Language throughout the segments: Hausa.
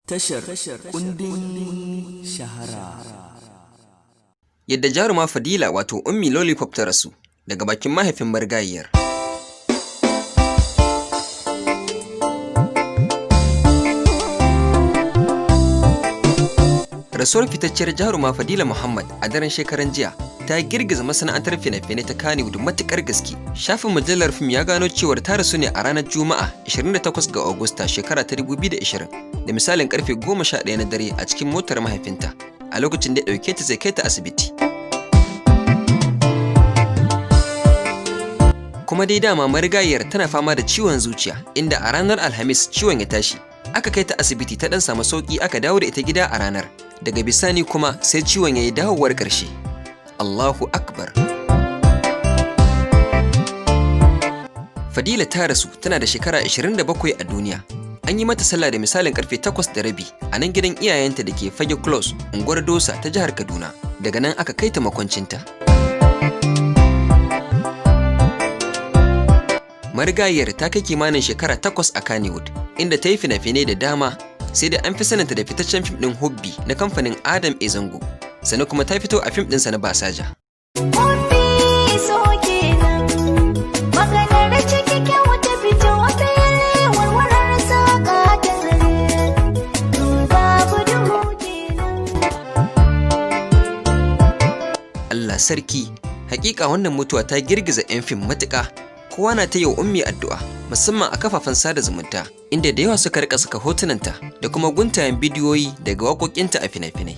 Tashar kundin shahara. Yadda jaruma Fadila wato Ummi Lollipop ta rasu daga bakin mahaifin marigayiyar. Rasuwar fitacciyar jaruma Fadila Muhammad a daren shekaran jiya ta girgiza masana'antar fina-finai ta Kannywood matuƙar gaske. Shafin mujallar fim ya gano cewar ta rasu ne a ranar Juma'a 28 ga Agusta shekara ta 2020 da misalin karfe 11 na dare a cikin motar mahaifinta a lokacin da ya ɗauke ta zai kai ta asibiti. Kuma dai dama marigayiyar tana fama da ciwon zuciya inda a ranar Alhamis ciwon ya tashi. Aka kai ta asibiti ta ɗan samu sauƙi aka dawo da ita gida a ranar. Daga bisani kuma sai ciwon ya yi dawowar ƙarshe. Allahu Akbar. Fadila ta rasu tana da shekara 27 a duniya. An yi mata sallah da misalin karfe 8:30 a nan gidan iyayenta da ke Fage Close, unguwar Dosa ta jihar Kaduna. Daga nan aka kai ta makwancinta. Marigayiyar ta kai kimanin shekara 8 a Kannywood, inda ta yi fina-finai da dama, sai dai an fi saninta da fitaccen fim ɗin Hobby na kamfanin Adam A. Zango, sannan kuma ta fito a fim ɗinsa na Basaja. Allah sarki, hakika wannan mutuwa ta girgiza 'yan fim matuƙa. Kowa na ta yi wa Ummi addu'a, musamman a kafafen sada zumunta, inda da yawa suka rika saka hotunanta da kuma guntayen bidiyoyi daga waƙoƙinta a fina-finai.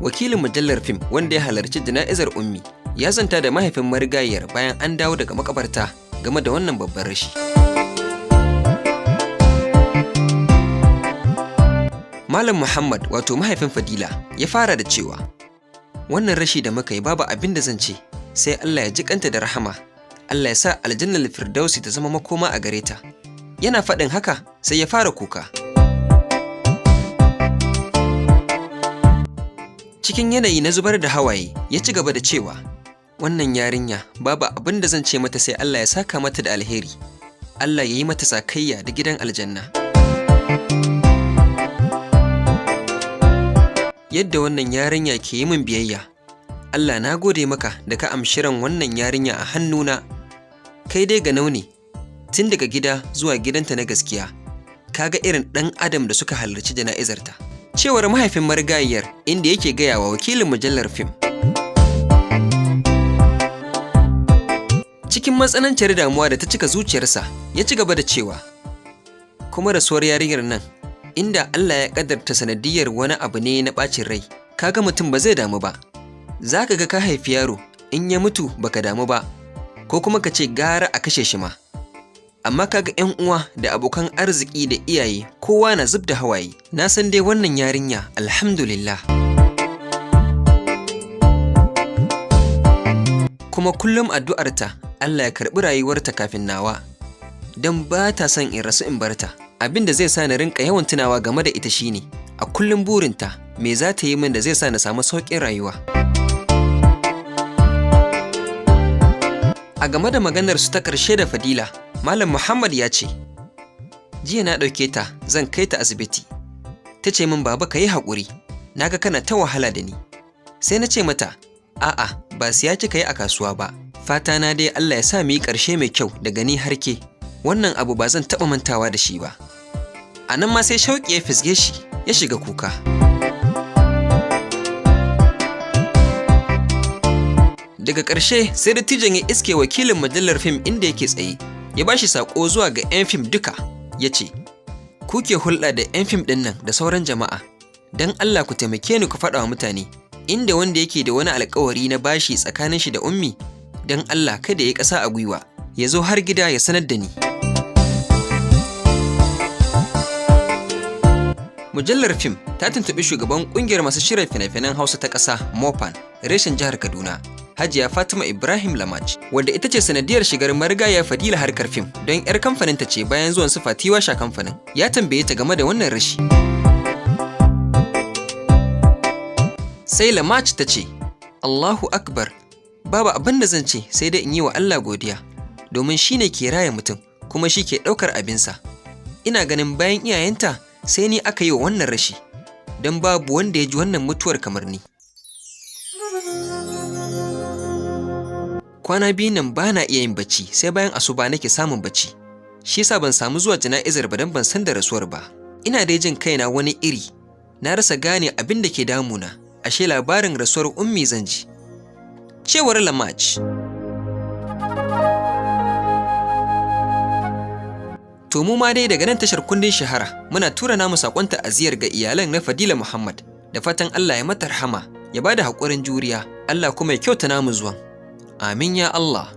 Wakilin mujallar fim wanda ya halarci jana'izar Ummi ya zanta da mahaifin marigayiyar bayan an dawo daga makabarta game da wannan babban rashi. Malam Muhammad wato mahaifin Fadila ya fara da cewa, wannan rashi da muka yi babu abin da zan ce sai Allah ya ji kanta da rahama, Allah ya sa aljannar firdausi ta zama makoma a gare ta. Yana faɗin haka sai ya fara kuka. Cikin yanayi na zubar da hawaye ya ci gaba da cewa, wannan yarinya babu abin da zan ce mata sai Allah ya saka mata da alheri, Allah ya yi mata sakayya da gidan aljanna. Yadda wannan yarinya ke yi min biyayya, Allah na gode maka da ka amshi ran wannan yarinya a hannuna. Kai dai ga nauni, tun daga gida zuwa gidanta na gaskiya, kaga irin ɗan adam da suka halarci jana'izarta. Cewar mahaifin marigayiyar inda yake gaya wa wakilin mujallar fim. Cikin matsananciyar damuwa da ta cika zuciyarsa, ya ci gaba da cewa, kuma rasuwar yarinyar nan, inda Allah ya ƙaddarta sanadiyar wani abu ne na ɓacin rai, kaga mutum ba zai damu ba. Za ka ga ka haifi yaro, in ya mutu baka damu ba, ko kuma ka ce gara a kashe shi ma. Amma kaga 'yan uwa da abokan arziki da iyaye kowa na zub da hawaye. Na san dai wannan yarinya alhamdulillah. Kuma kullum addu'arta Allah ya karɓi rayuwarta kafin nawa, don ba ta son in rasu in barta. Abin da zai sa na rinka yawan tunawa game da ita shine, a kullum burinta me za ta yi min da zai sa na samu sauƙin rayuwa. A game da maganar su ta ƙarshe da Fadila, Malam Muhammad ya ce, jiya na ɗauke ta zan kai ta asibiti. Ta ce min baba ka yi haƙuri, na ga kana ta wahala da ni. Sai na ce mata, a'a ba siya kika yi a kasuwa ba, fata na dai Allah ya sa mu yi ƙarshe mai kyau daga ni har ke. Wannan abu ba zan taɓa mantawa da shi ba. A nan ma sai shauƙi ya fisge shi ya shiga kuka. Daga ƙarshe sai dattijon ya iske wakilin mujallar fim inda yake tsaye, ya ba shi saƙo zuwa ga 'yan fim duka, ya ce, ku ke hulɗa da 'yan fim ɗin nan da sauran jama'a, don Allah ku taimake ni ku faɗa wa mutane, inda wanda yake da wani alƙawari na bashi tsakanin shi da Ummi, don Allah kada ya yi ƙasa a gwiwa, ya zo har gida ya sanar da ni. Mujallar fim ta tuntuɓi shugaban ƙungiyar masu shirya fina-finan Hausa ta ƙasa Mopan, reshen jihar Kaduna, Hajiya Fatima Ibrahim Lamaj, wadda ita ce sanadiyar shigar marigaya Fadila harkar fim don 'yar kamfanin ta ce bayan zuwan su Fatiwa sha kamfanin. Ya tambaye ta game da wannan rashi. Sai Lamaj ta ce, Allahu Akbar, babu abin da zan ce sai dai in yi wa Allah godiya, domin shi ne ke raya mutum kuma shi ke ɗaukar abinsa. Ina ganin bayan iyayenta sai ni aka yi wa wannan rashi, don babu wanda ya ji wannan mutuwar kamar ni. Kwana biyu nan ba na iya yin bacci, sai bayan asuba nake samun bacci. Shi yasa ban samu zuwa jana'izar ba don ban san da rasuwar ba. Ina dai jin kaina wani iri, na rasa gane abin da ke damuna, ashe labarin rasuwar ummi zan ji. Cewar Lamaj. To mu ma dai daga nan tashar kundin shahara muna tura namu saƙon ta'aziyar ga iyalan na Fadila Muhammad, da fatan Allah ya mata rahama, ya bada haƙurin juriya, Allah kuma ya kyauta namu zuwan. Amin ya Allah.